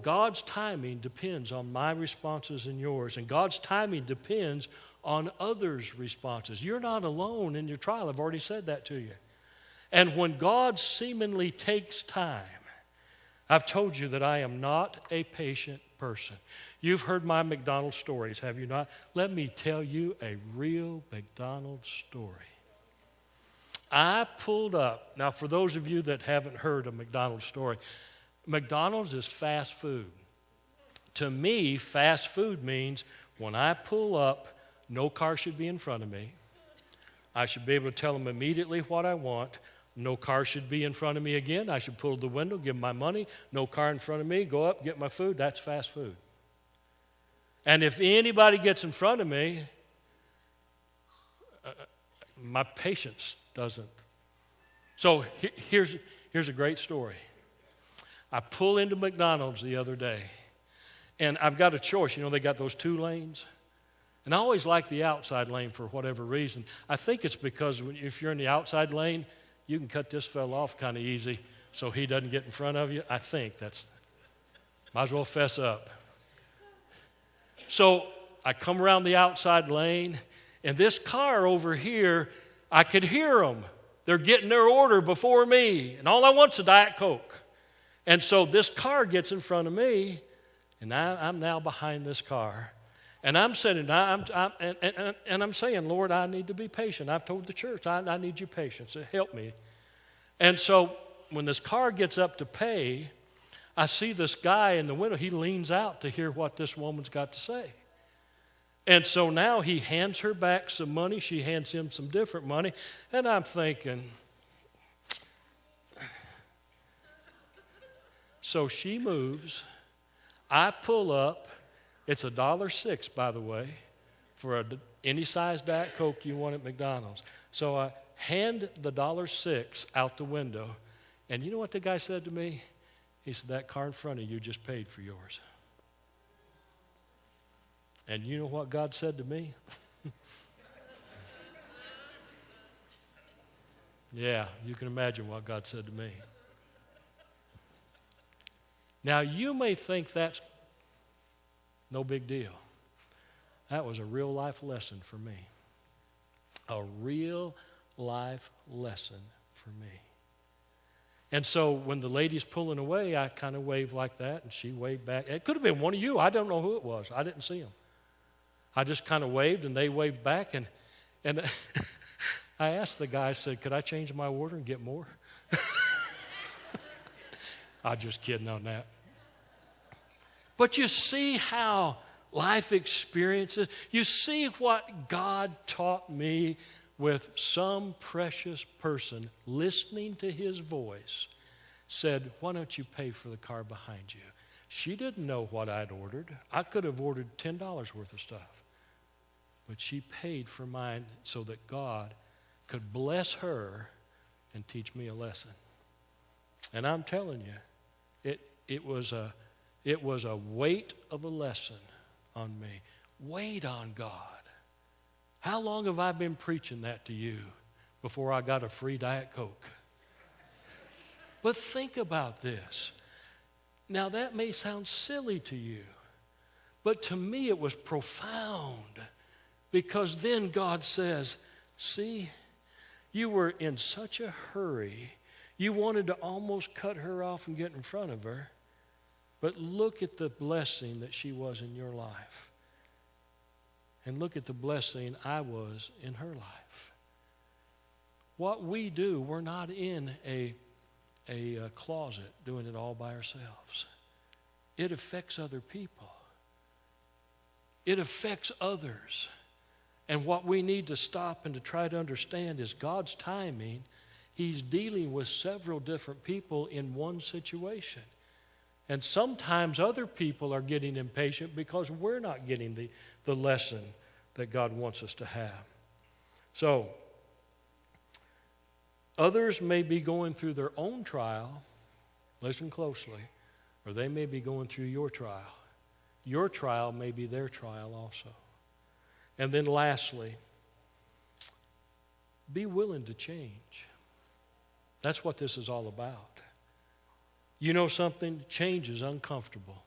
God's timing depends on my responses and yours, and God's timing depends on others' responses. You're not alone in your trial. I've already said that to you. And when God seemingly takes time, I've told you that I am not a patient person. You've heard my McDonald's stories, have you not? Let me tell you a real McDonald's story. I pulled up. Now, for those of you that haven't heard a McDonald's story, McDonald's is fast food. To me, fast food means when I pull up, no car should be in front of me. I should be able to tell them immediately what I want. No car should be in front of me again. I should pull the window, give them my money. No car in front of me. Go up, get my food. That's fast food. And if anybody gets in front of me, my patience doesn't. So here's a great story. I pull into McDonald's the other day, and I've got a choice. You know, they got those 2 lanes. And I always like the outside lane for whatever reason. I think it's because if you're in the outside lane, you can cut this fella off kind of easy so he doesn't get in front of you. I think that's, might as well fess up. So I come around the outside lane, and this car over here, I could hear them. They're getting their order before me, and all I want's a Diet Coke. And so this car gets in front of me, and I'm now behind this car. And I'm sitting, and I'm saying, Lord, I need to be patient. I've told the church, I need your patience. Help me. And so when this car gets up to pay, I see this guy in the window. He leans out to hear what this woman's got to say. And so now he hands her back some money. She hands him some different money. And I'm thinking, so she moves. I pull up. It's $1.06, by the way, for any size Diet Coke you want at McDonald's. So I hand the $1.06 out the window, and you know what the guy said to me? He said, that car in front of you just paid for yours. And you know what God said to me? Yeah, you can imagine what God said to me. Now, you may think that's no big deal. That was a real life lesson for me. A real life lesson for me. And so when the lady's pulling away, I kind of waved like that, and she waved back. It could have been one of you. I don't know who it was. I didn't see them. I just kind of waved, and they waved back, and I asked the guy, I said, could I change my order and get more? I'm just kidding on that. But you see how life experiences, you see what God taught me with some precious person listening to his voice said, why don't you pay for the car behind you? She didn't know what I'd ordered. I could have ordered $10 worth of stuff. But she paid for mine so that God could bless her and teach me a lesson. And I'm telling you, it was a weight of a lesson on me. Wait on God. How long have I been preaching that to you before I got a free Diet Coke? But think about this. Now that may sound silly to you, but to me it was profound, because then God says, see, you were in such a hurry, you wanted to almost cut her off and get in front of her, but look at the blessing that she was in your life. And look at the blessing I was in her life. What we do, we're not in a closet doing it all by ourselves. It affects other people. It affects others. And what we need to stop and to try to understand is God's timing. He's dealing with several different people in one situation. And sometimes other people are getting impatient because we're not getting the lesson that God wants us to have. So, others may be going through their own trial, listen closely, or they may be going through your trial. Your trial may be their trial also. And then lastly, be willing to change. That's what this is all about. You know something? Change is uncomfortable.